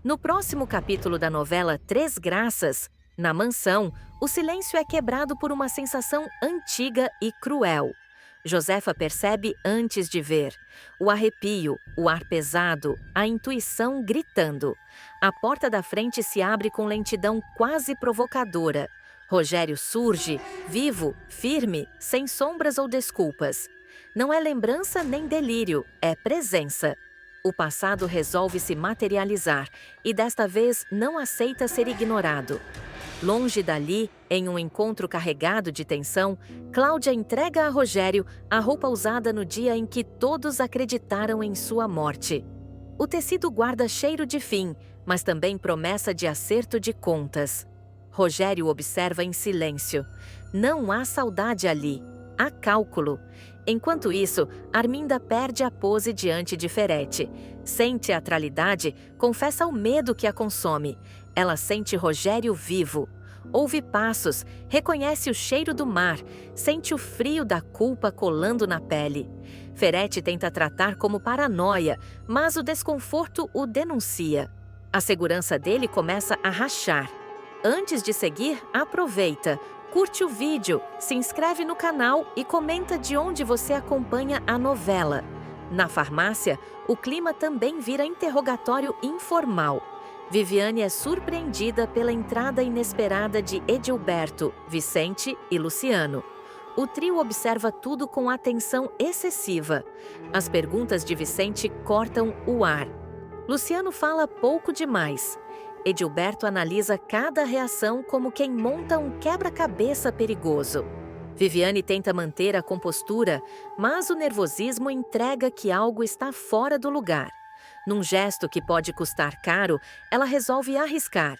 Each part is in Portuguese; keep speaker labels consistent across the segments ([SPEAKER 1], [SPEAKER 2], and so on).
[SPEAKER 1] No próximo capítulo da novela Três Graças, na mansão, o silêncio é quebrado por uma sensação antiga e cruel. Josefa percebe antes de ver. O arrepio, o ar pesado, a intuição gritando. A porta da frente se abre com lentidão quase provocadora. Rogério surge, vivo, firme, sem sombras ou desculpas. Não é lembrança nem delírio, é presença. O passado resolve se materializar e desta vez não aceita ser ignorado. Longe dali, em um encontro carregado de tensão, Cláudia entrega a Rogério a roupa usada no dia em que todos acreditaram em sua morte. O tecido guarda cheiro de fim, mas também promessa de acerto de contas. Rogério observa em silêncio. Não há saudade ali, há cálculo. Enquanto isso, Arminda perde a pose diante de Ferete. Sem teatralidade, confessa o medo que a consome. Ela sente Rogério vivo. Ouve passos, reconhece o cheiro do mar, sente o frio da culpa colando na pele. Ferete tenta tratar como paranoia, mas o desconforto o denuncia. A segurança dele começa a rachar. Antes de seguir, aproveita. Curte o vídeo, se inscreve no canal e comenta de onde você acompanha a novela. Na farmácia, o clima também vira interrogatório informal. Viviane é surpreendida pela entrada inesperada de Edilberto, Vicente e Luciano. O trio observa tudo com atenção excessiva. As perguntas de Vicente cortam o ar. Luciano fala pouco demais. Edilberto analisa cada reação como quem monta um quebra-cabeça perigoso. Viviane tenta manter a compostura, mas o nervosismo entrega que algo está fora do lugar. Num gesto que pode custar caro, ela resolve arriscar.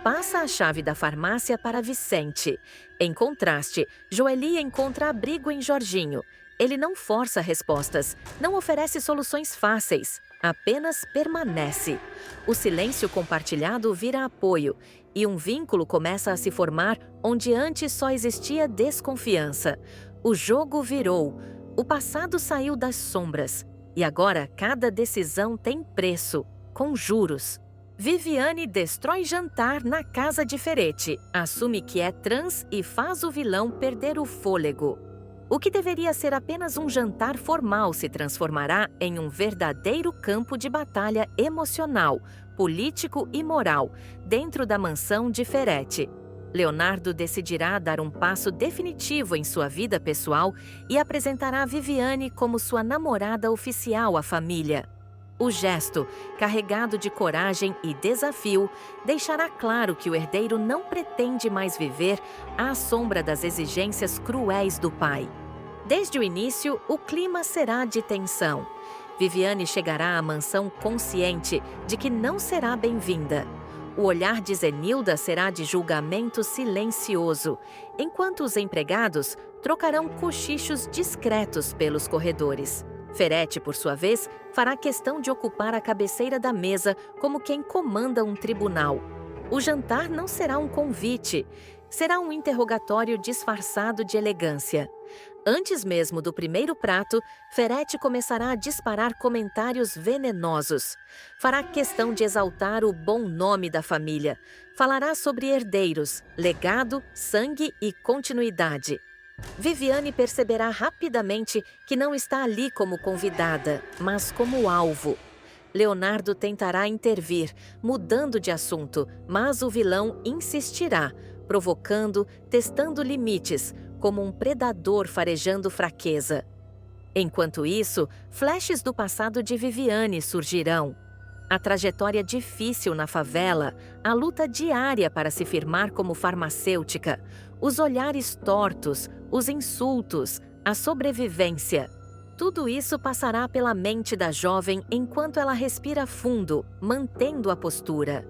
[SPEAKER 1] Passa a chave da farmácia para Vicente. Em contraste, Joeli encontra abrigo em Jorginho. Ele não força respostas, não oferece soluções fáceis. Apenas permanece. O silêncio compartilhado vira apoio e um vínculo começa a se formar onde antes só existia desconfiança. O jogo virou. O passado saiu das sombras. E agora cada decisão tem preço, com juros. Viviane destrói jantar na casa de Ferete, assume que é trans e faz o vilão perder o fôlego. O que deveria ser apenas um jantar formal se transformará em um verdadeiro campo de batalha emocional, político e moral, dentro da mansão de Ferete. Leonardo decidirá dar um passo definitivo em sua vida pessoal e apresentará Viviane como sua namorada oficial à família. O gesto, carregado de coragem e desafio, deixará claro que o herdeiro não pretende mais viver à sombra das exigências cruéis do pai. Desde o início, o clima será de tensão. Viviane chegará à mansão consciente de que não será bem-vinda. O olhar de Zenilda será de julgamento silencioso, enquanto os empregados trocarão cochichos discretos pelos corredores. Ferete, por sua vez, fará questão de ocupar a cabeceira da mesa como quem comanda um tribunal. O jantar não será um convite, será um interrogatório disfarçado de elegância. Antes mesmo do primeiro prato, Ferete começará a disparar comentários venenosos. Fará questão de exaltar o bom nome da família. Falará sobre herdeiros, legado, sangue e continuidade. Viviane perceberá rapidamente que não está ali como convidada, mas como alvo. Leonardo tentará intervir, mudando de assunto, mas o vilão insistirá, provocando, testando limites, como um predador farejando fraqueza. Enquanto isso, flashes do passado de Viviane surgirão. A trajetória difícil na favela, a luta diária para se firmar como farmacêutica, os olhares tortos, os insultos, a sobrevivência. Tudo isso passará pela mente da jovem enquanto ela respira fundo, mantendo a postura.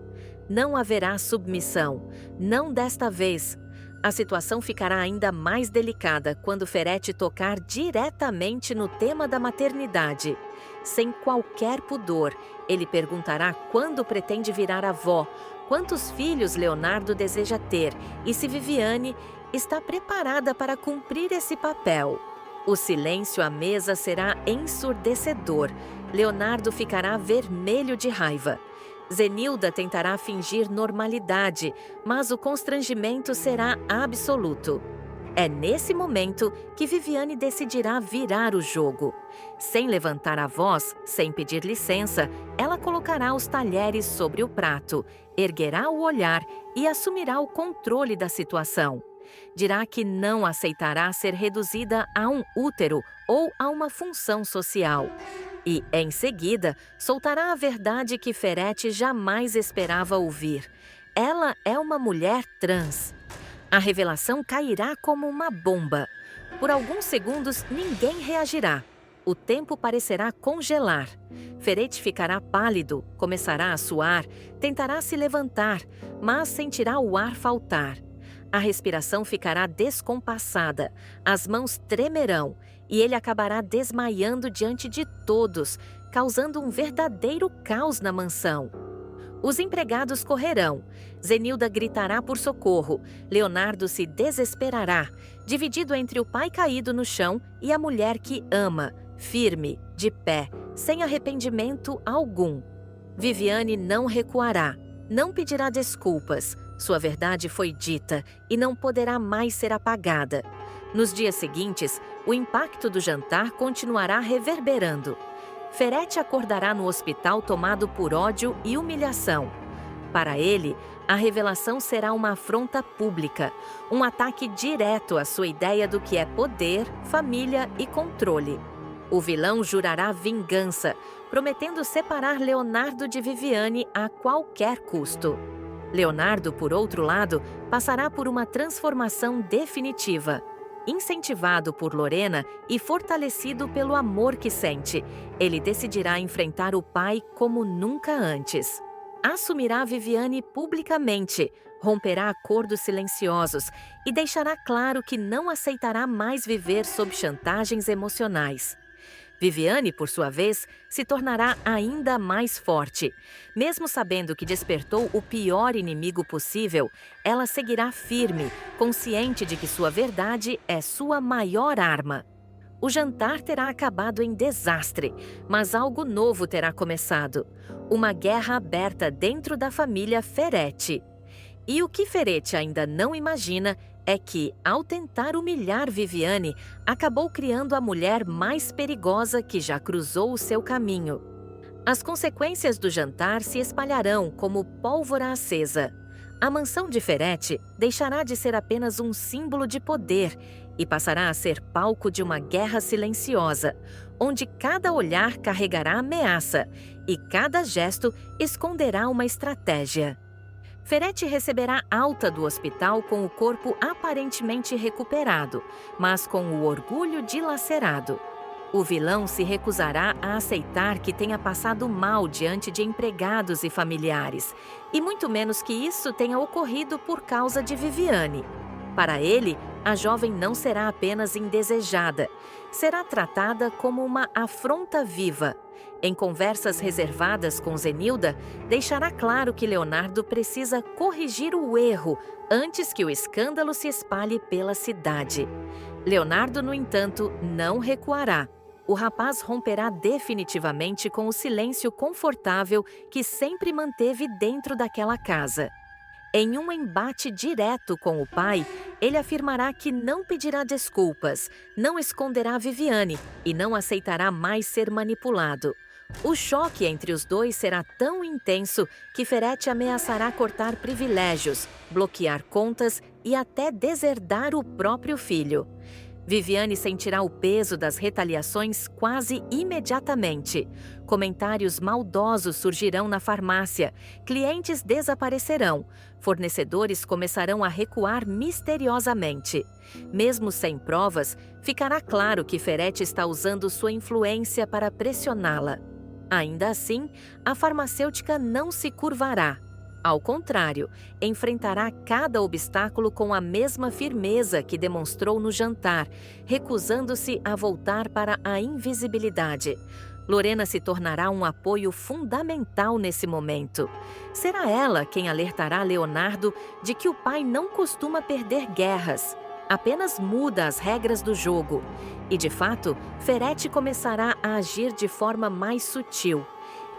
[SPEAKER 1] Não haverá submissão, não desta vez. A situação ficará ainda mais delicada quando Ferete tocar diretamente no tema da maternidade. Sem qualquer pudor, ele perguntará quando pretende virar avó, quantos filhos Leonardo deseja ter e se Viviane está preparada para cumprir esse papel. O silêncio à mesa será ensurdecedor. Leonardo ficará vermelho de raiva. Zenilda tentará fingir normalidade, mas o constrangimento será absoluto. É nesse momento que Viviane decidirá virar o jogo. Sem levantar a voz, sem pedir licença, ela colocará os talheres sobre o prato, erguerá o olhar e assumirá o controle da situação. Dirá que não aceitará ser reduzida a um útero ou a uma função social. E, em seguida, soltará a verdade que Ferretti jamais esperava ouvir. Ela é uma mulher trans. A revelação cairá como uma bomba. Por alguns segundos, ninguém reagirá. O tempo parecerá congelar. Ferretti ficará pálido, começará a suar, tentará se levantar, mas sentirá o ar faltar. A respiração ficará descompassada, as mãos tremerão e ele acabará desmaiando diante de todos, causando um verdadeiro caos na mansão. Os empregados correrão. Zenilda gritará por socorro. Leonardo se desesperará, dividido entre o pai caído no chão e a mulher que ama, firme, de pé, sem arrependimento algum. Viviane não recuará, não pedirá desculpas. Sua verdade foi dita e não poderá mais ser apagada. Nos dias seguintes, o impacto do jantar continuará reverberando. Ferretti acordará no hospital tomado por ódio e humilhação. Para ele, a revelação será uma afronta pública, um ataque direto à sua ideia do que é poder, família e controle. O vilão jurará vingança, prometendo separar Leonardo de Viviane a qualquer custo. Leonardo, por outro lado, passará por uma transformação definitiva. Incentivado por Lorena e fortalecido pelo amor que sente, ele decidirá enfrentar o pai como nunca antes. Assumirá Viviane publicamente, romperá acordos silenciosos e deixará claro que não aceitará mais viver sob chantagens emocionais. Viviane, por sua vez, se tornará ainda mais forte. Mesmo sabendo que despertou o pior inimigo possível, ela seguirá firme, consciente de que sua verdade é sua maior arma. O jantar terá acabado em desastre, mas algo novo terá começado. Uma guerra aberta dentro da família Ferretti. E o que Ferretti ainda não imagina é que, ao tentar humilhar Viviane, acabou criando a mulher mais perigosa que já cruzou o seu caminho. As consequências do jantar se espalharão como pólvora acesa. A mansão de Ferretti deixará de ser apenas um símbolo de poder e passará a ser palco de uma guerra silenciosa, onde cada olhar carregará ameaça e cada gesto esconderá uma estratégia. Ferretti receberá alta do hospital com o corpo aparentemente recuperado, mas com o orgulho dilacerado. O vilão se recusará a aceitar que tenha passado mal diante de empregados e familiares, e muito menos que isso tenha ocorrido por causa de Viviane. Para ele, a jovem não será apenas indesejada, será tratada como uma afronta viva. Em conversas reservadas com Zenilda, deixará claro que Leonardo precisa corrigir o erro antes que o escândalo se espalhe pela cidade. Leonardo, no entanto, não recuará. O rapaz romperá definitivamente com o silêncio confortável que sempre manteve dentro daquela casa. Em um embate direto com o pai, ele afirmará que não pedirá desculpas, não esconderá Viviane e não aceitará mais ser manipulado. O choque entre os dois será tão intenso que Ferretti ameaçará cortar privilégios, bloquear contas e até deserdar o próprio filho. Viviane sentirá o peso das retaliações quase imediatamente. Comentários maldosos surgirão na farmácia, clientes desaparecerão, fornecedores começarão a recuar misteriosamente. Mesmo sem provas, ficará claro que Ferretti está usando sua influência para pressioná-la. Ainda assim, a farmacêutica não se curvará. Ao contrário, enfrentará cada obstáculo com a mesma firmeza que demonstrou no jantar, recusando-se a voltar para a invisibilidade. Lorena se tornará um apoio fundamental nesse momento. Será ela quem alertará Leonardo de que o pai não costuma perder guerras, apenas muda as regras do jogo. E, de fato, Ferretti começará a agir de forma mais sutil.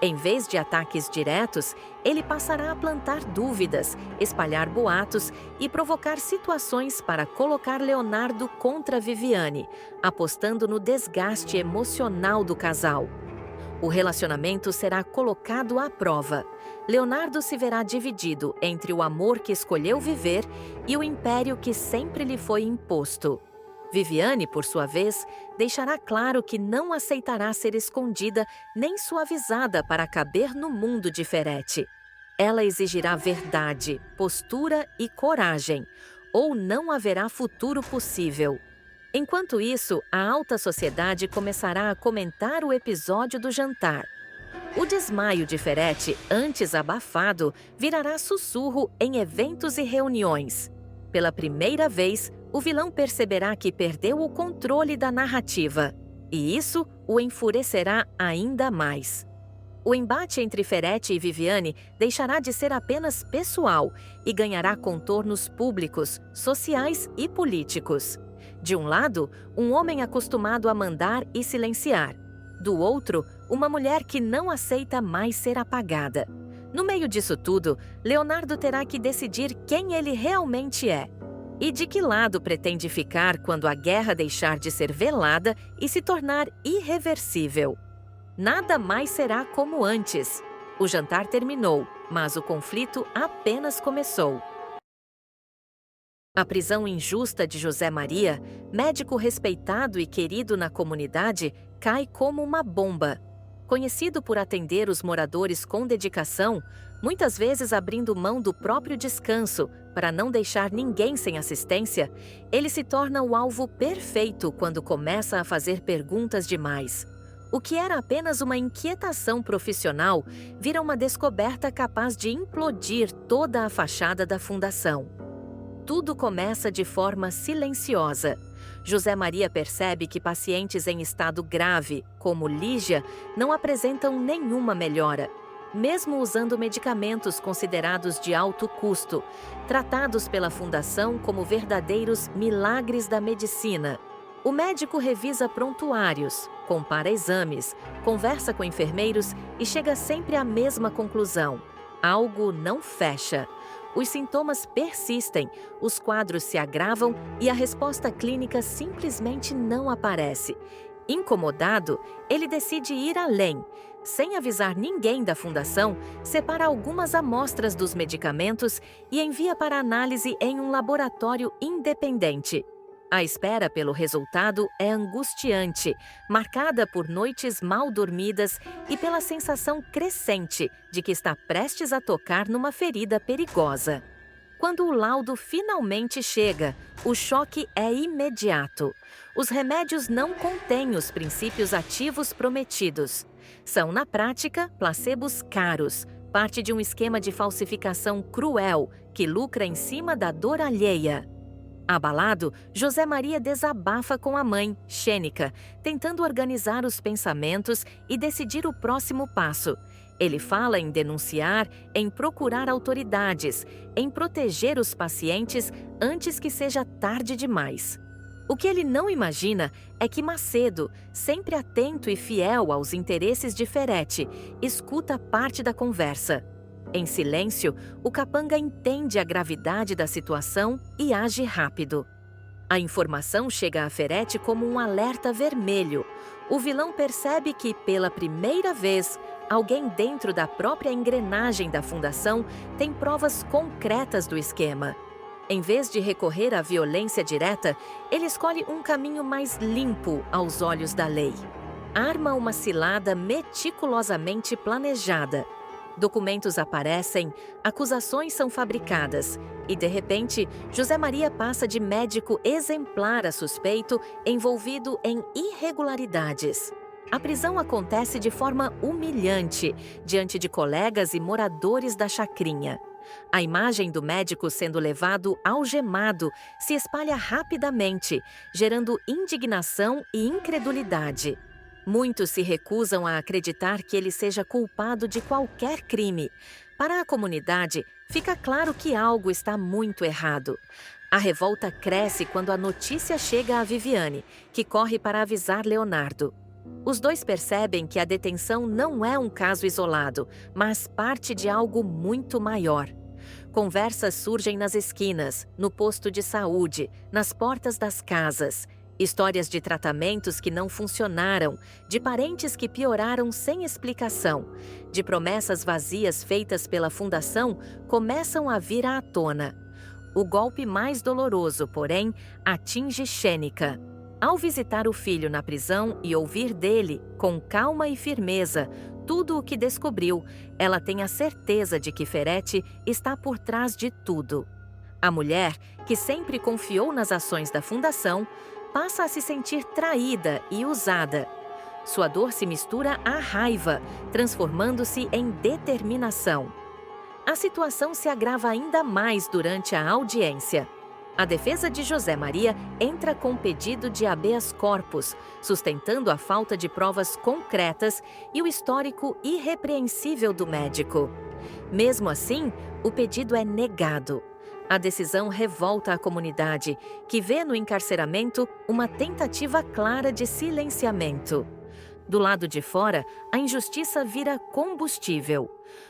[SPEAKER 1] Em vez de ataques diretos, ele passará a plantar dúvidas, espalhar boatos e provocar situações para colocar Leonardo contra Viviane, apostando no desgaste emocional do casal. O relacionamento será colocado à prova. Leonardo se verá dividido entre o amor que escolheu viver e o império que sempre lhe foi imposto. Viviane, por sua vez, deixará claro que não aceitará ser escondida nem suavizada para caber no mundo de Ferete. Ela exigirá verdade, postura e coragem, ou não haverá futuro possível. Enquanto isso, a alta sociedade começará a comentar o episódio do jantar. O desmaio de Ferete, antes abafado, virará sussurro em eventos e reuniões. Pela primeira vez, o vilão perceberá que perdeu o controle da narrativa, e isso o enfurecerá ainda mais. O embate entre Ferete e Viviane deixará de ser apenas pessoal e ganhará contornos públicos, sociais e políticos. De um lado, um homem acostumado a mandar e silenciar. Do outro, uma mulher que não aceita mais ser apagada. No meio disso tudo, Leonardo terá que decidir quem ele realmente é. E de que lado pretende ficar quando a guerra deixar de ser velada e se tornar irreversível? Nada mais será como antes. O jantar terminou, mas o conflito apenas começou. A prisão injusta de José Maria, médico respeitado e querido na comunidade, cai como uma bomba. Conhecido por atender os moradores com dedicação, muitas vezes abrindo mão do próprio descanso para não deixar ninguém sem assistência, ele se torna o alvo perfeito quando começa a fazer perguntas demais. O que era apenas uma inquietação profissional vira uma descoberta capaz de implodir toda a fachada da fundação. Tudo começa de forma silenciosa. José Maria percebe que pacientes em estado grave, como Lígia, não apresentam nenhuma melhora, mesmo usando medicamentos considerados de alto custo, tratados pela Fundação como verdadeiros milagres da medicina. O médico revisa prontuários, compara exames, conversa com enfermeiros e chega sempre à mesma conclusão: algo não fecha. Os sintomas persistem, os quadros se agravam e a resposta clínica simplesmente não aparece. Incomodado, ele decide ir além. Sem avisar ninguém da fundação, separa algumas amostras dos medicamentos e envia para análise em um laboratório independente. A espera pelo resultado é angustiante, marcada por noites mal dormidas e pela sensação crescente de que está prestes a tocar numa ferida perigosa. Quando o laudo finalmente chega, o choque é imediato. Os remédios não contêm os princípios ativos prometidos. São, na prática, placebos caros, parte de um esquema de falsificação cruel que lucra em cima da dor alheia. Abalado, José Maria desabafa com a mãe, Xênica, tentando organizar os pensamentos e decidir o próximo passo. Ele fala em denunciar, em procurar autoridades, em proteger os pacientes antes que seja tarde demais. O que ele não imagina é que Macedo, sempre atento e fiel aos interesses de Ferete, escuta parte da conversa. Em silêncio, o capanga entende a gravidade da situação e age rápido. A informação chega a Ferete como um alerta vermelho. O vilão percebe que, pela primeira vez, alguém dentro da própria engrenagem da fundação tem provas concretas do esquema. Em vez de recorrer à violência direta, ele escolhe um caminho mais limpo aos olhos da lei. Arma uma cilada meticulosamente planejada. Documentos aparecem, acusações são fabricadas e, de repente, José Maria passa de médico exemplar a suspeito envolvido em irregularidades. A prisão acontece de forma humilhante diante de colegas e moradores da chacrinha. A imagem do médico sendo levado algemado se espalha rapidamente, gerando indignação e incredulidade. Muitos se recusam a acreditar que ele seja culpado de qualquer crime. Para a comunidade, fica claro que algo está muito errado. A revolta cresce quando a notícia chega a Viviane, que corre para avisar Leonardo. Os dois percebem que a detenção não é um caso isolado, mas parte de algo muito maior. Conversas surgem nas esquinas, no posto de saúde, nas portas das casas. Histórias de tratamentos que não funcionaram, de parentes que pioraram sem explicação, de promessas vazias feitas pela fundação começam a vir à tona. O golpe mais doloroso, porém, atinge Shenika. Ao visitar o filho na prisão e ouvir dele, com calma e firmeza, tudo o que descobriu, ela tem a certeza de que Ferretti está por trás de tudo. A mulher, que sempre confiou nas ações da fundação, passa a se sentir traída e usada. Sua dor se mistura à raiva, transformando-se em determinação. A situação se agrava ainda mais durante a audiência. A defesa de José Maria entra com pedido de habeas corpus, sustentando a falta de provas concretas e o histórico irrepreensível do médico. Mesmo assim, o pedido é negado. A decisão revolta a comunidade, que vê no encarceramento uma tentativa clara de silenciamento. Do lado de fora, a injustiça vira combustível.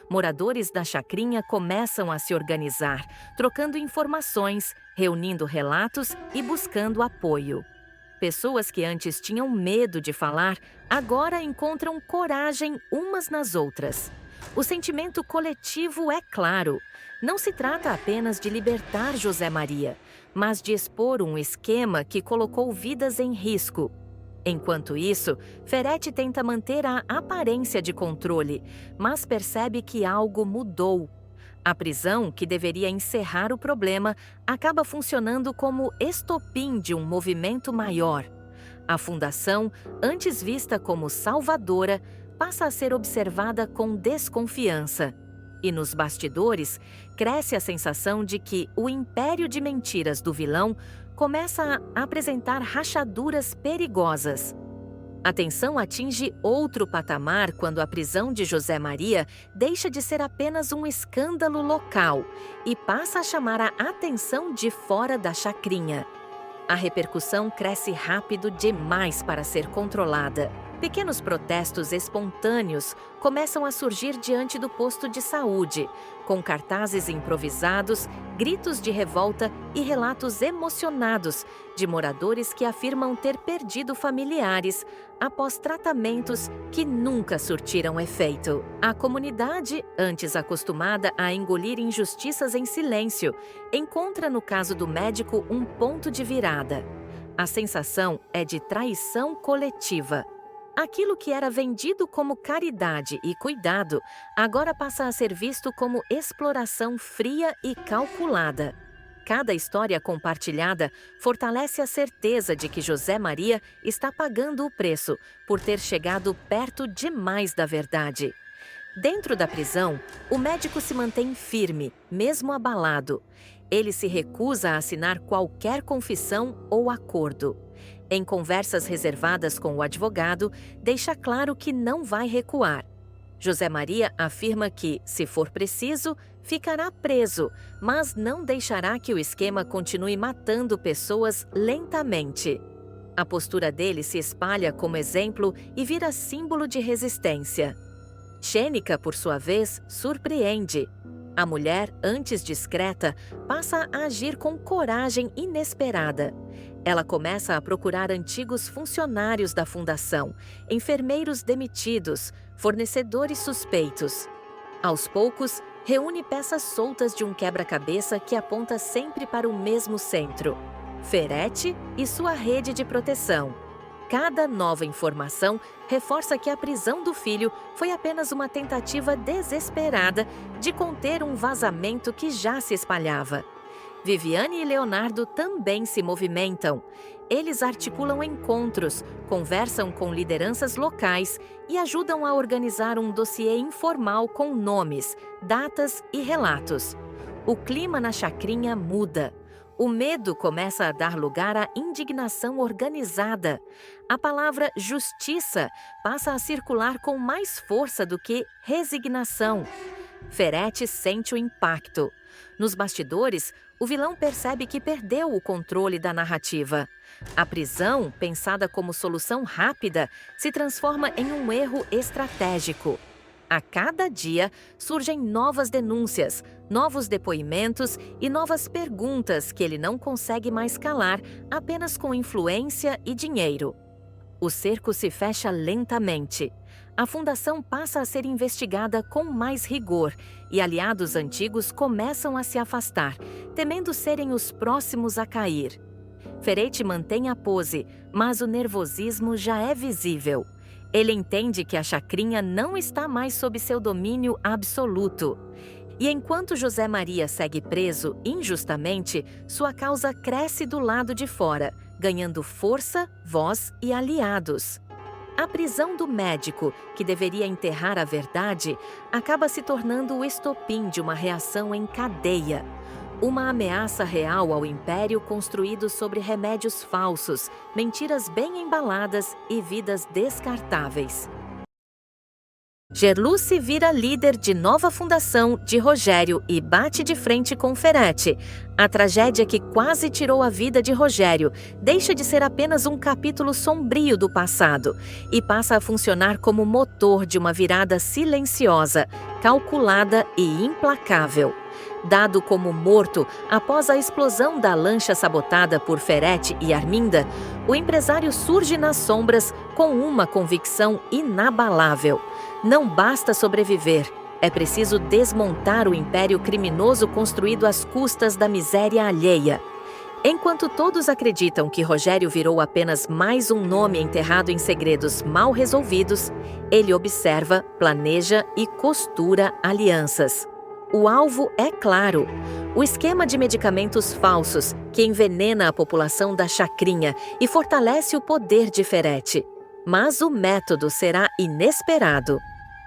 [SPEAKER 1] Moradores da chacrinha começam a se organizar, trocando informações, reunindo relatos e buscando apoio. Pessoas que antes tinham medo de falar, agora encontram coragem umas nas outras. O sentimento coletivo é claro. Não se trata apenas de libertar José Maria, mas de expor um esquema que colocou vidas em risco. Enquanto isso, Ferretti tenta manter a aparência de controle, mas percebe que algo mudou. A prisão, que deveria encerrar o problema, acaba funcionando como estopim de um movimento maior. A fundação, antes vista como salvadora, passa a ser observada com desconfiança. E nos bastidores, cresce a sensação de que o império de mentiras do vilão começa a apresentar rachaduras perigosas. A tensão atinge outro patamar quando a prisão de José Maria deixa de ser apenas um escândalo local e passa a chamar a atenção de fora da chacrinha. A repercussão cresce rápido demais para ser controlada. Pequenos protestos espontâneos começam a surgir diante do posto de saúde, com cartazes improvisados, gritos de revolta e relatos emocionados de moradores que afirmam ter perdido familiares após tratamentos que nunca surtiram efeito. A comunidade, antes acostumada a engolir injustiças em silêncio, encontra no caso do médico um ponto de virada. A sensação é de traição coletiva. Aquilo que era vendido como caridade e cuidado, agora passa a ser visto como exploração fria e calculada. Cada história compartilhada fortalece a certeza de que José Maria está pagando o preço por ter chegado perto demais da verdade. Dentro da prisão, o médico se mantém firme, mesmo abalado. Ele se recusa a assinar qualquer confissão ou acordo. Em conversas reservadas com o advogado, deixa claro que não vai recuar. José Maria afirma que, se for preciso, ficará preso, mas não deixará que o esquema continue matando pessoas lentamente. A postura dele se espalha como exemplo e vira símbolo de resistência. Shenika, por sua vez, surpreende. A mulher, antes discreta, passa a agir com coragem inesperada. Ela começa a procurar antigos funcionários da fundação, enfermeiros demitidos, fornecedores suspeitos. Aos poucos, reúne peças soltas de um quebra-cabeça que aponta sempre para o mesmo centro: Ferretti e sua rede de proteção. Cada nova informação reforça que a prisão do filho foi apenas uma tentativa desesperada de conter um vazamento que já se espalhava. Viviane e Leonardo também se movimentam. Eles articulam encontros, conversam com lideranças locais e ajudam a organizar um dossiê informal com nomes, datas e relatos. O clima na chacrinha muda. O medo começa a dar lugar à indignação organizada. A palavra justiça passa a circular com mais força do que resignação. Ferete sente o impacto. Nos bastidores, o vilão percebe que perdeu o controle da narrativa. A prisão, pensada como solução rápida, se transforma em um erro estratégico. A cada dia, surgem novas denúncias, novos depoimentos e novas perguntas que ele não consegue mais calar apenas com influência e dinheiro. O cerco se fecha lentamente. A fundação passa a ser investigada com mais rigor e aliados antigos começam a se afastar, temendo serem os próximos a cair. Ferete mantém a pose, mas o nervosismo já é visível. Ele entende que a chacrinha não está mais sob seu domínio absoluto. E enquanto José Maria segue preso injustamente, sua causa cresce do lado de fora, ganhando força, voz e aliados. A prisão do médico, que deveria enterrar a verdade, acaba se tornando o estopim de uma reação em cadeia. Uma ameaça real ao império construído sobre remédios falsos, mentiras bem embaladas e vidas descartáveis. Gerluce vira líder de nova fundação de Rogério e bate de frente com Ferete. A tragédia que quase tirou a vida de Rogério deixa de ser apenas um capítulo sombrio do passado e passa a funcionar como motor de uma virada silenciosa, calculada e implacável. Dado como morto após a explosão da lancha sabotada por Ferete e Arminda, o empresário surge nas sombras com uma convicção inabalável. Não basta sobreviver, é preciso desmontar o império criminoso construído às custas da miséria alheia. Enquanto todos acreditam que Rogério virou apenas mais um nome enterrado em segredos mal resolvidos, ele observa, planeja e costura alianças. O alvo é claro: o esquema de medicamentos falsos que envenena a população da chacrinha e fortalece o poder de Ferete. Mas o método será inesperado.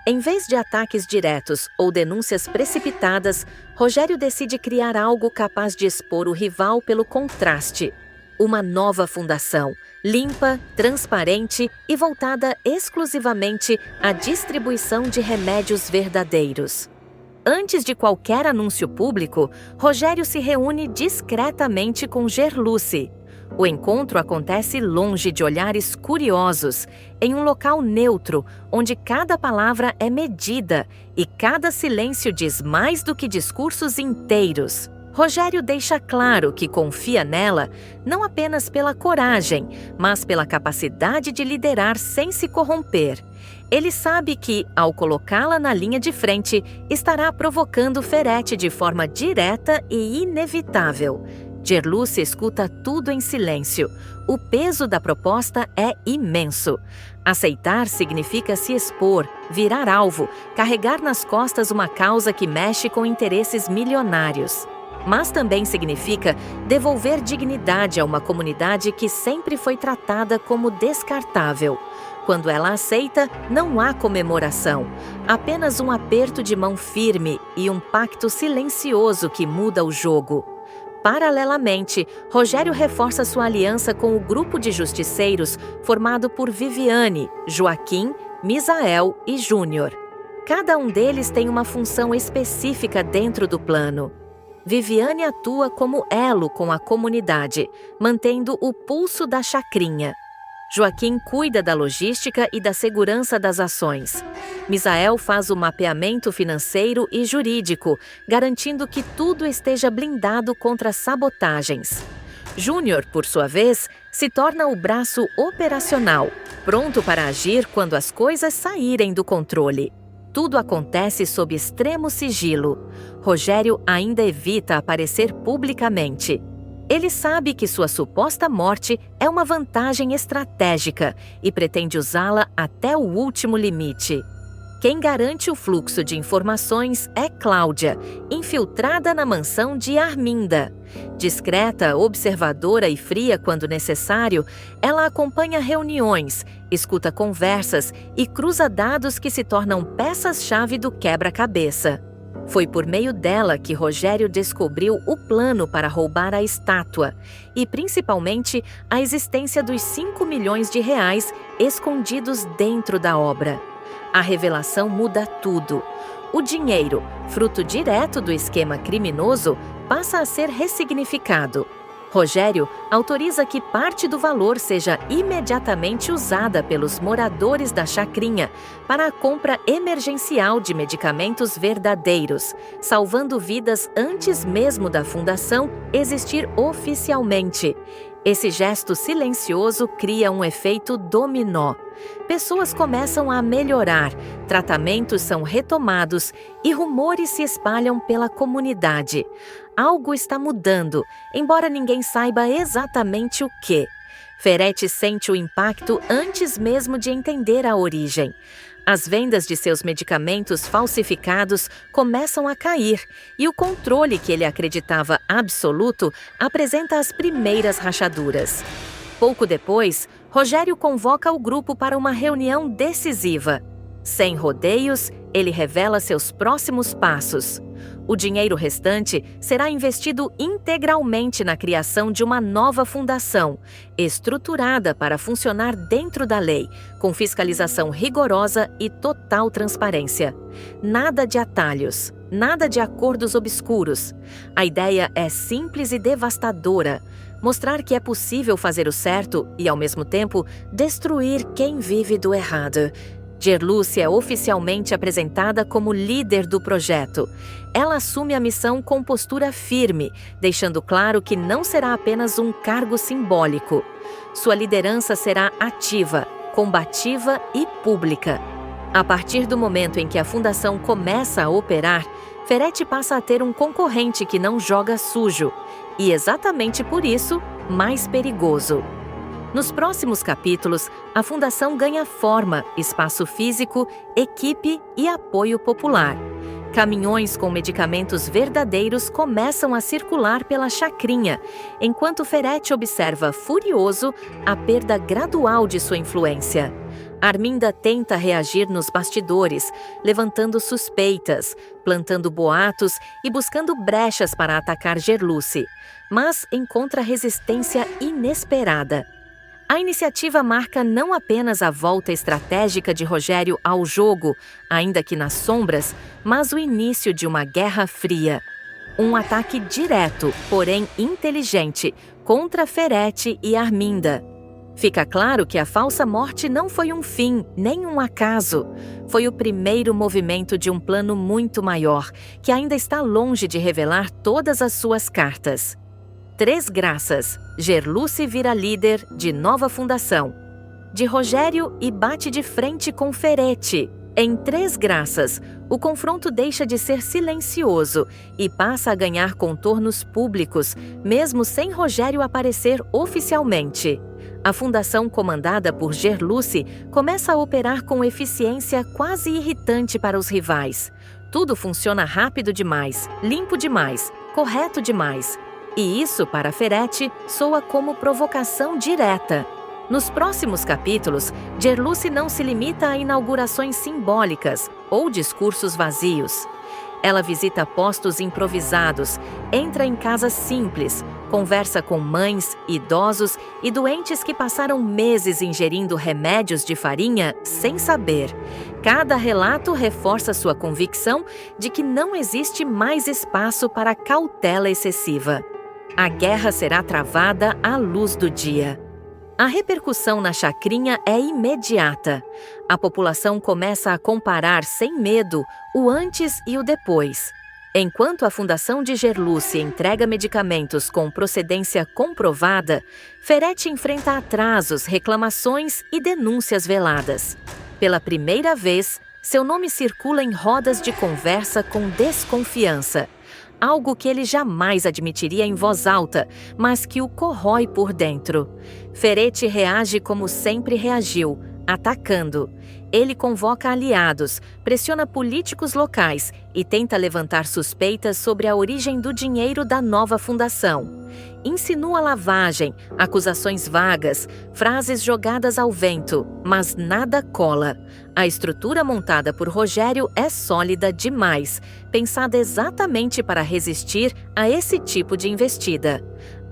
[SPEAKER 1] Em vez de ataques diretos ou denúncias precipitadas, Rogério decide criar algo capaz de expor o rival pelo contraste. Uma nova fundação, limpa, transparente e voltada exclusivamente à distribuição de remédios verdadeiros. Antes de qualquer anúncio público, Rogério se reúne discretamente com Gerluce. O encontro acontece longe de olhares curiosos, em um local neutro, onde cada palavra é medida e cada silêncio diz mais do que discursos inteiros. Rogério deixa claro que confia nela não apenas pela coragem, mas pela capacidade de liderar sem se corromper. Ele sabe que, ao colocá-la na linha de frente, estará provocando Ferete de forma direta e inevitável. Gerluce escuta tudo em silêncio. O peso da proposta é imenso. Aceitar significa se expor, virar alvo, carregar nas costas uma causa que mexe com interesses milionários. Mas também significa devolver dignidade a uma comunidade que sempre foi tratada como descartável. Quando ela aceita, não há comemoração, apenas um aperto de mão firme e um pacto silencioso que muda o jogo. Paralelamente, Rogério reforça sua aliança com o grupo de justiceiros formado por Viviane, Joaquim, Misael e Júnior. Cada um deles tem uma função específica dentro do plano. Viviane atua como elo com a comunidade, mantendo o pulso da chacrinha. Joaquim cuida da logística e da segurança das ações. Misael faz o mapeamento financeiro e jurídico, garantindo que tudo esteja blindado contra sabotagens. Júnior, por sua vez, se torna o braço operacional, pronto para agir quando as coisas saírem do controle. Tudo acontece sob extremo sigilo. Rogério ainda evita aparecer publicamente. Ele sabe que sua suposta morte é uma vantagem estratégica e pretende usá-la até o último limite. Quem garante o fluxo de informações é Cláudia, infiltrada na mansão de Arminda. Discreta, observadora e fria quando necessário, ela acompanha reuniões, escuta conversas e cruza dados que se tornam peças-chave do quebra-cabeça. Foi por meio dela que Rogério descobriu o plano para roubar a estátua e, principalmente, a existência dos 5 milhões de reais escondidos dentro da obra. A revelação muda tudo. O dinheiro, fruto direto do esquema criminoso, passa a ser ressignificado. Rogério autoriza que parte do valor seja imediatamente usada pelos moradores da chacrinha para a compra emergencial de medicamentos verdadeiros, salvando vidas antes mesmo da fundação existir oficialmente. Esse gesto silencioso cria um efeito dominó. Pessoas começam a melhorar, tratamentos são retomados e rumores se espalham pela comunidade. Algo está mudando, embora ninguém saiba exatamente o que. Ferretti sente o impacto antes mesmo de entender a origem. As vendas de seus medicamentos falsificados começam a cair e o controle que ele acreditava absoluto apresenta as primeiras rachaduras. Pouco depois, Rogério convoca o grupo para uma reunião decisiva. Sem rodeios, ele revela seus próximos passos. O dinheiro restante será investido integralmente na criação de uma nova fundação, estruturada para funcionar dentro da lei, com fiscalização rigorosa e total transparência. Nada de atalhos, nada de acordos obscuros. A ideia é simples e devastadora: mostrar que é possível fazer o certo e, ao mesmo tempo, destruir quem vive do errado. Gerluce é oficialmente apresentada como líder do projeto. Ela assume a missão com postura firme, deixando claro que não será apenas um cargo simbólico. Sua liderança será ativa, combativa e pública. A partir do momento em que a fundação começa a operar, Ferretti passa a ter um concorrente que não joga sujo, e exatamente por isso, mais perigoso. Nos próximos capítulos, a fundação ganha forma, espaço físico, equipe e apoio popular. Caminhões com medicamentos verdadeiros começam a circular pela chacrinha, enquanto Ferretti observa furioso a perda gradual de sua influência. Arminda tenta reagir nos bastidores, levantando suspeitas, plantando boatos e buscando brechas para atacar Gerluce, mas encontra resistência inesperada. A iniciativa marca não apenas a volta estratégica de Rogério ao jogo, ainda que nas sombras, mas o início de uma guerra fria. Um ataque direto, porém inteligente, contra Ferretti e Arminda. Fica claro que a falsa morte não foi um fim, nem um acaso. Foi o primeiro movimento de um plano muito maior, que ainda está longe de revelar todas as suas cartas. 3 graças. Gerluce vira líder de nova fundação. De Rogério e bate de frente com Ferretti. Em 3 graças, o confronto deixa de ser silencioso e passa a ganhar contornos públicos, mesmo sem Rogério aparecer oficialmente. A fundação comandada por Gerluce começa a operar com eficiência quase irritante para os rivais. Tudo funciona rápido demais, limpo demais, correto demais. E isso, para Ferretti, soa como provocação direta. Nos próximos capítulos, Gerluce não se limita a inaugurações simbólicas ou discursos vazios. Ela visita postos improvisados, entra em casas simples, conversa com mães, idosos e doentes que passaram meses ingerindo remédios de farinha sem saber. Cada relato reforça sua convicção de que não existe mais espaço para cautela excessiva. A guerra será travada à luz do dia. A repercussão na chacrinha é imediata. A população começa a comparar sem medo o antes e o depois. Enquanto a Fundação de Gerluce entrega medicamentos com procedência comprovada, Ferretti enfrenta atrasos, reclamações e denúncias veladas. Pela primeira vez, seu nome circula em rodas de conversa com desconfiança. Algo que ele jamais admitiria em voz alta, mas que o corrói por dentro. Ferretti reage como sempre reagiu, atacando. Ele convoca aliados, pressiona políticos locais e tenta levantar suspeitas sobre a origem do dinheiro da nova fundação. Insinua lavagem, acusações vagas, frases jogadas ao vento, mas nada cola. A estrutura montada por Rogério é sólida demais, pensada exatamente para resistir a esse tipo de investida.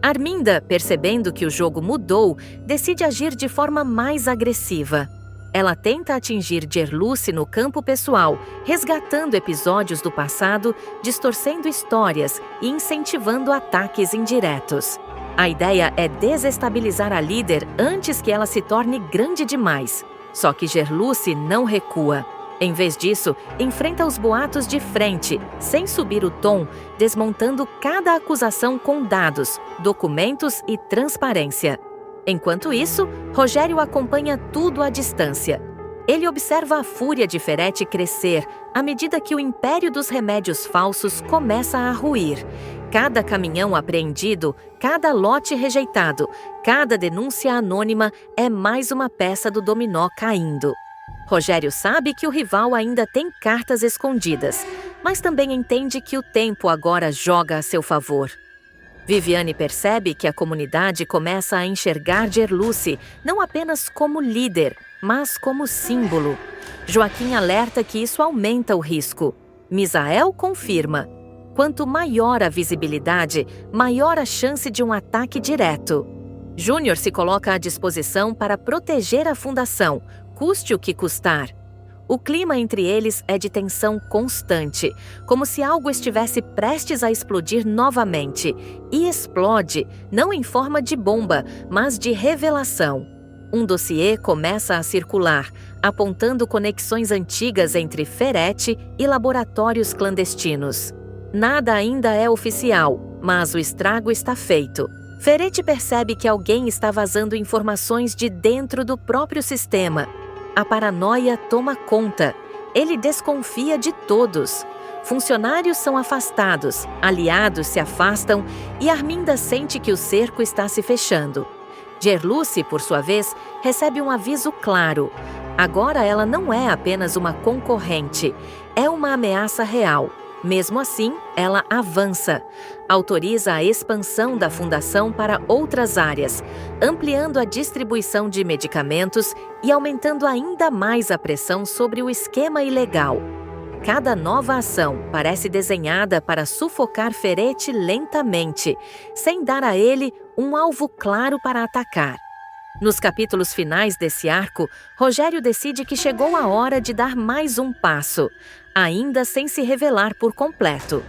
[SPEAKER 1] Arminda, percebendo que o jogo mudou, decide agir de forma mais agressiva. Ela tenta atingir Gerluce no campo pessoal, resgatando episódios do passado, distorcendo histórias e incentivando ataques indiretos. A ideia é desestabilizar a líder antes que ela se torne grande demais. Só que Gerluce não recua. Em vez disso, enfrenta os boatos de frente, sem subir o tom, desmontando cada acusação com dados, documentos e transparência. Enquanto isso, Rogério acompanha tudo à distância. Ele observa a fúria de Ferretti crescer à medida que o império dos remédios falsos começa a ruir. Cada caminhão apreendido, cada lote rejeitado, cada denúncia anônima é mais uma peça do dominó caindo. Rogério sabe que o rival ainda tem cartas escondidas, mas também entende que o tempo agora joga a seu favor. Viviane percebe que a comunidade começa a enxergar Gerluce não apenas como líder, mas como símbolo. Joaquim alerta que isso aumenta o risco. Misael confirma. Quanto maior a visibilidade, maior a chance de um ataque direto. Júnior se coloca à disposição para proteger a fundação, custe o que custar. O clima entre eles é de tensão constante, como se algo estivesse prestes a explodir novamente. E explode, não em forma de bomba, mas de revelação. Um dossiê começa a circular, apontando conexões antigas entre Ferretti e laboratórios clandestinos. Nada ainda é oficial, mas o estrago está feito. Ferretti percebe que alguém está vazando informações de dentro do próprio sistema. A paranoia toma conta. Ele desconfia de todos. Funcionários são afastados, aliados se afastam e Arminda sente que o cerco está se fechando. Gerluce, por sua vez, recebe um aviso claro. Agora ela não é apenas uma concorrente, é uma ameaça real. Mesmo assim, ela avança, autoriza a expansão da fundação para outras áreas, ampliando a distribuição de medicamentos e aumentando ainda mais a pressão sobre o esquema ilegal. Cada nova ação parece desenhada para sufocar Ferretti lentamente, sem dar a ele um alvo claro para atacar. Nos capítulos finais desse arco, Rogério decide que chegou a hora de dar mais um passo, ainda sem se revelar por completo.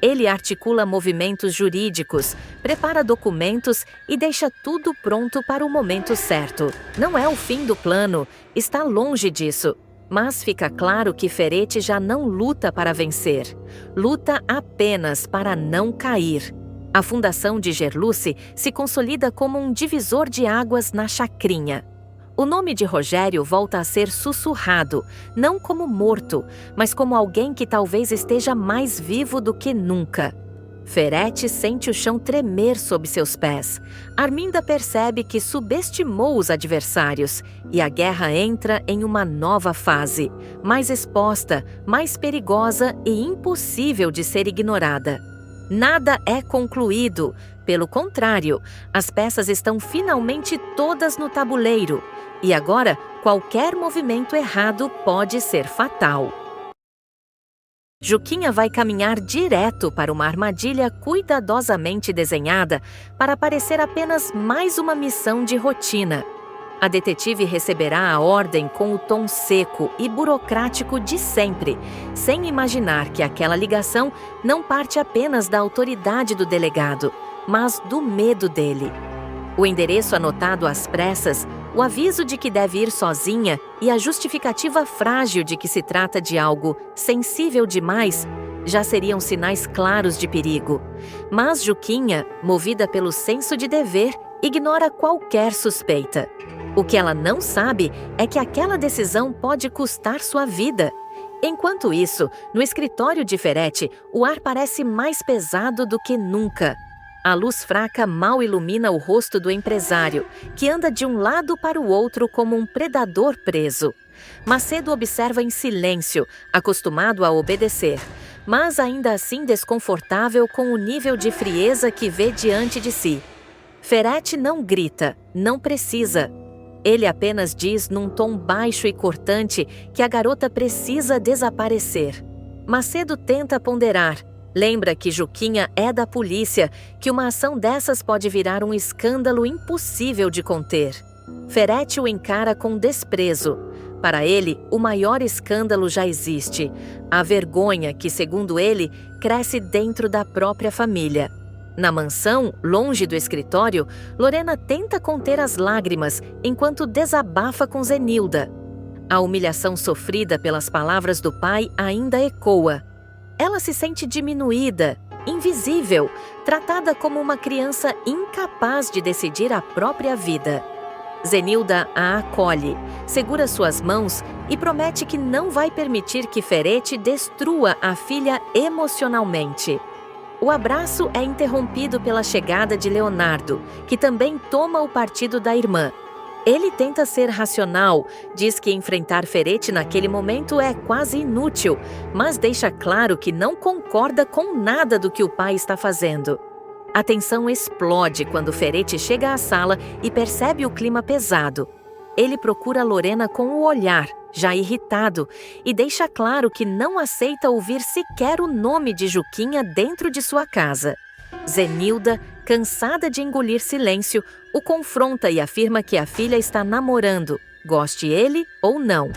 [SPEAKER 1] Ele articula movimentos jurídicos, prepara documentos e deixa tudo pronto para o momento certo. Não é o fim do plano, está longe disso. Mas fica claro que Ferretti já não luta para vencer, luta apenas para não cair. A fundação de Gerluce se consolida como um divisor de águas na chacrinha. O nome de Rogério volta a ser sussurrado, não como morto, mas como alguém que talvez esteja mais vivo do que nunca. Ferretti sente o chão tremer sob seus pés. Arminda percebe que subestimou os adversários e a guerra entra em uma nova fase, mais exposta, mais perigosa e impossível de ser ignorada. Nada é concluído. Pelo contrário, as peças estão finalmente todas no tabuleiro. E agora, qualquer movimento errado pode ser fatal. Juquinha vai caminhar direto para uma armadilha cuidadosamente desenhada para parecer apenas mais uma missão de rotina. A detetive receberá a ordem com o tom seco e burocrático de sempre, sem imaginar que aquela ligação não parte apenas da autoridade do delegado, mas do medo dele. O endereço anotado às pressas, o aviso de que deve ir sozinha e a justificativa frágil de que se trata de algo sensível demais já seriam sinais claros de perigo. Mas Juquinha, movida pelo senso de dever, ignora qualquer suspeita. O que ela não sabe é que aquela decisão pode custar sua vida. Enquanto isso, no escritório de Ferretti, o ar parece mais pesado do que nunca. A luz fraca mal ilumina o rosto do empresário, que anda de um lado para o outro como um predador preso. Macedo observa em silêncio, acostumado a obedecer, mas ainda assim desconfortável com o nível de frieza que vê diante de si. Ferretti não grita, não precisa. Ele apenas diz num tom baixo e cortante que a garota precisa desaparecer. Macedo tenta ponderar. Lembra que Juquinha é da polícia, que uma ação dessas pode virar um escândalo impossível de conter. Ferretti o encara com desprezo. Para ele, o maior escândalo já existe: a vergonha que, segundo ele, cresce dentro da própria família. Na mansão, longe do escritório, Lorena tenta conter as lágrimas enquanto desabafa com Zenilda. A humilhação sofrida pelas palavras do pai ainda ecoa. Ela se sente diminuída, invisível, tratada como uma criança incapaz de decidir a própria vida. Zenilda a acolhe, segura suas mãos e promete que não vai permitir que Ferete destrua a filha emocionalmente. O abraço é interrompido pela chegada de Leonardo, que também toma o partido da irmã. Ele tenta ser racional, diz que enfrentar Ferete naquele momento é quase inútil, mas deixa claro que não concorda com nada do que o pai está fazendo. A tensão explode quando Ferete chega à sala e percebe o clima pesado. Ele procura Lorena com o olhar, já irritado, e deixa claro que não aceita ouvir sequer o nome de Juquinha dentro de sua casa. Zenilda, cansada de engolir silêncio, o confronta e afirma que a filha está namorando, goste ele ou não.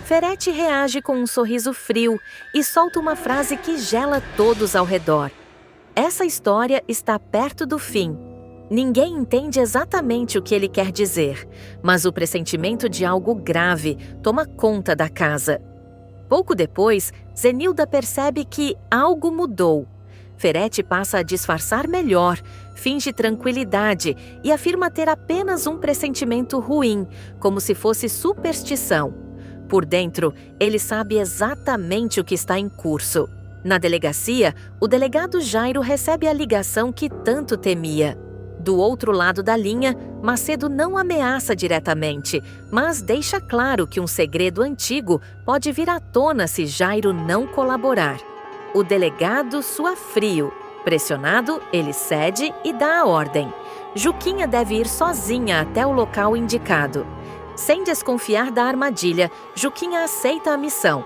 [SPEAKER 1] Ferete reage com um sorriso frio e solta uma frase que gela todos ao redor. Essa história está perto do fim. Ninguém entende exatamente o que ele quer dizer, mas o pressentimento de algo grave toma conta da casa. Pouco depois, Zenilda percebe que algo mudou. Ferete passa a disfarçar melhor, finge tranquilidade e afirma ter apenas um pressentimento ruim, como se fosse superstição. Por dentro, ele sabe exatamente o que está em curso. Na delegacia, o delegado Jairo recebe a ligação que tanto temia. Do outro lado da linha, Macedo não ameaça diretamente, mas deixa claro que um segredo antigo pode vir à tona se Jairo não colaborar. O delegado sua frio. Pressionado, ele cede e dá a ordem. Juquinha deve ir sozinha até o local indicado. Sem desconfiar da armadilha, Juquinha aceita a missão.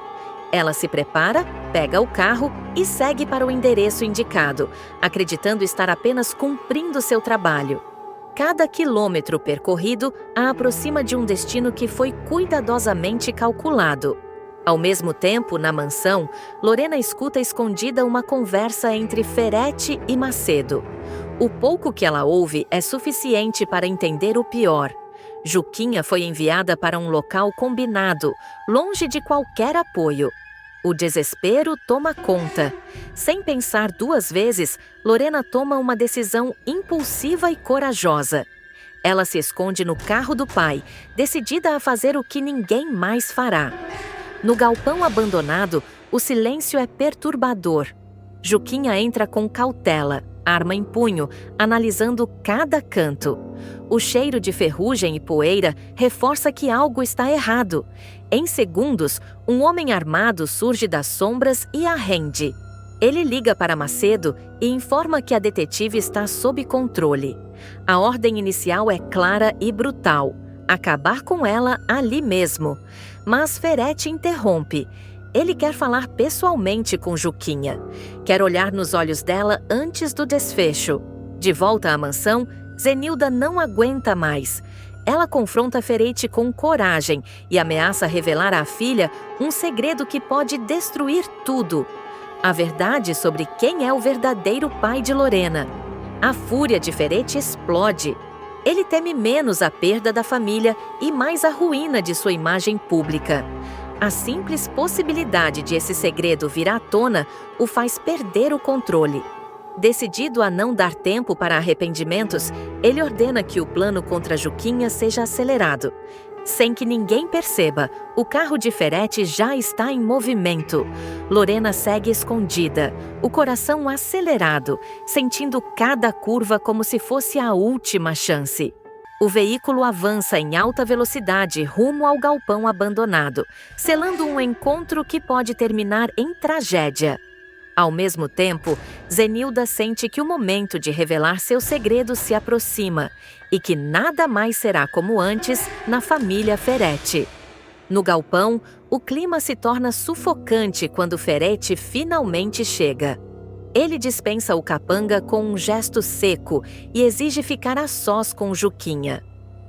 [SPEAKER 1] Ela se prepara, pega o carro e segue para o endereço indicado, acreditando estar apenas cumprindo seu trabalho. Cada quilômetro percorrido a aproxima de um destino que foi cuidadosamente calculado. Ao mesmo tempo, na mansão, Lorena escuta escondida uma conversa entre Ferete e Macedo. O pouco que ela ouve é suficiente para entender o pior. Juquinha foi enviada para um local combinado, longe de qualquer apoio. O desespero toma conta. Sem pensar duas vezes, Lorena toma uma decisão impulsiva e corajosa. Ela se esconde no carro do pai, decidida a fazer o que ninguém mais fará. No galpão abandonado, o silêncio é perturbador. Juquinha entra com cautela, arma em punho, analisando cada canto. O cheiro de ferrugem e poeira reforça que algo está errado. Em segundos, um homem armado surge das sombras e a rende. Ele liga para Macedo e informa que a detetive está sob controle. A ordem inicial é clara e brutal: acabar com ela ali mesmo. Mas Ferete interrompe. Ele quer falar pessoalmente com Juquinha. Quer olhar nos olhos dela antes do desfecho. De volta à mansão, Zenilda não aguenta mais. Ela confronta Ferete com coragem e ameaça revelar à filha um segredo que pode destruir tudo: a verdade sobre quem é o verdadeiro pai de Lorena. A fúria de Ferete explode. Ele teme menos a perda da família e mais a ruína de sua imagem pública. A simples possibilidade de esse segredo vir à tona o faz perder o controle. Decidido a não dar tempo para arrependimentos, ele ordena que o plano contra Juquinha seja acelerado. Sem que ninguém perceba, o carro de Ferete já está em movimento. Lorena segue escondida, o coração acelerado, sentindo cada curva como se fosse a última chance. O veículo avança em alta velocidade rumo ao galpão abandonado, selando um encontro que pode terminar em tragédia. Ao mesmo tempo, Zenilda sente que o momento de revelar seu segredo se aproxima e que nada mais será como antes na família Ferete. No galpão, o clima se torna sufocante quando Ferete finalmente chega. Ele dispensa o capanga com um gesto seco e exige ficar a sós com Juquinha.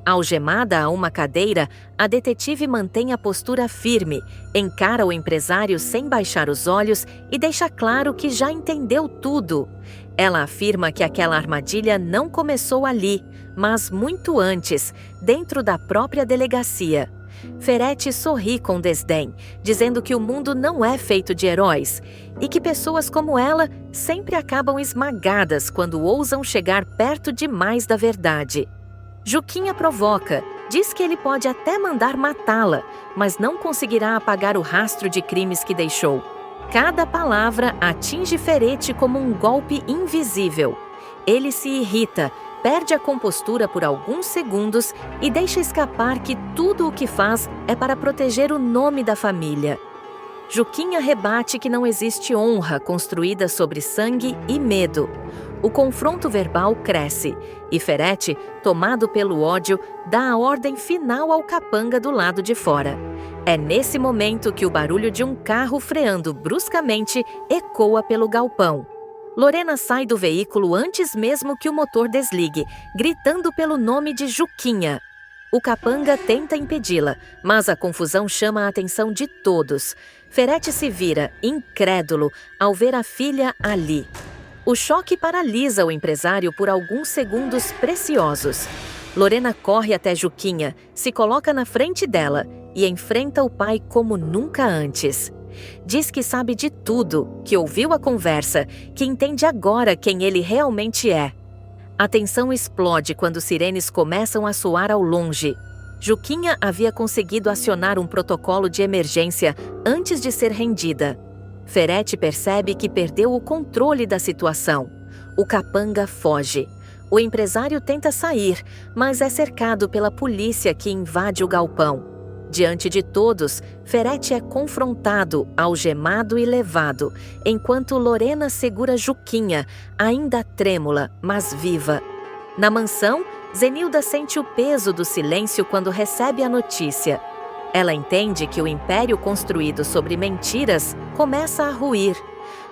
[SPEAKER 1] Algemada a uma cadeira, a detetive mantém a postura firme, encara o empresário sem baixar os olhos e deixa claro que já entendeu tudo. Ela afirma que aquela armadilha não começou ali, mas muito antes, dentro da própria delegacia. Ferretti sorri com desdém, dizendo que o mundo não é feito de heróis e que pessoas como ela sempre acabam esmagadas quando ousam chegar perto demais da verdade. Juquinha provoca, diz que ele pode até mandar matá-la, mas não conseguirá apagar o rastro de crimes que deixou. Cada palavra atinge Ferretti como um golpe invisível. Ele se irrita, perde a compostura por alguns segundos e deixa escapar que tudo o que faz é para proteger o nome da família. Juquinha rebate que não existe honra construída sobre sangue e medo. O confronto verbal cresce e Ferretti, tomado pelo ódio, dá a ordem final ao capanga do lado de fora. É nesse momento que o barulho de um carro freando bruscamente ecoa pelo galpão. Lorena sai do veículo antes mesmo que o motor desligue, gritando pelo nome de Juquinha. O capanga tenta impedi-la, mas a confusão chama a atenção de todos. Ferretti se vira, incrédulo, ao ver a filha ali. O choque paralisa o empresário por alguns segundos preciosos. Lorena corre até Juquinha, se coloca na frente dela e enfrenta o pai como nunca antes. Diz que sabe de tudo, que ouviu a conversa, que entende agora quem ele realmente é. A tensão explode quando sirenes começam a soar ao longe. Juquinha havia conseguido acionar um protocolo de emergência antes de ser rendida. Ferretti percebe que perdeu o controle da situação. O capanga foge. O empresário tenta sair, mas é cercado pela polícia que invade o galpão. Diante de todos, Ferretti é confrontado, algemado e levado, enquanto Lorena segura Juquinha, ainda trêmula, mas viva. Na mansão, Zenilda sente o peso do silêncio quando recebe a notícia. Ela entende que o império construído sobre mentiras começa a ruir.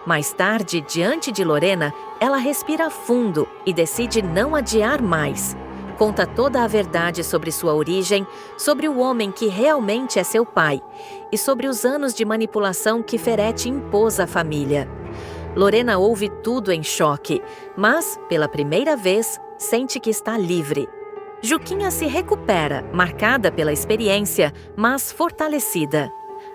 [SPEAKER 1] Mais tarde, diante de Lorena, ela respira fundo e decide não adiar mais. Conta toda a verdade sobre sua origem, sobre o homem que realmente é seu pai e sobre os anos de manipulação que Ferretti impôs à família. Lorena ouve tudo em choque, mas, pela primeira vez, sente que está livre. Juquinha se recupera, marcada pela experiência, mas fortalecida.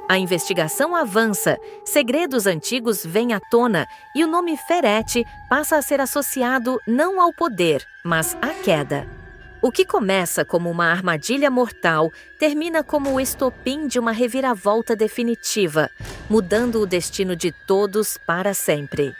[SPEAKER 1] A investigação avança, segredos antigos vêm à tona e o nome Ferretti passa a ser associado não ao poder, mas à queda. O que começa como uma armadilha mortal termina como o estopim de uma reviravolta definitiva, mudando o destino de todos para sempre.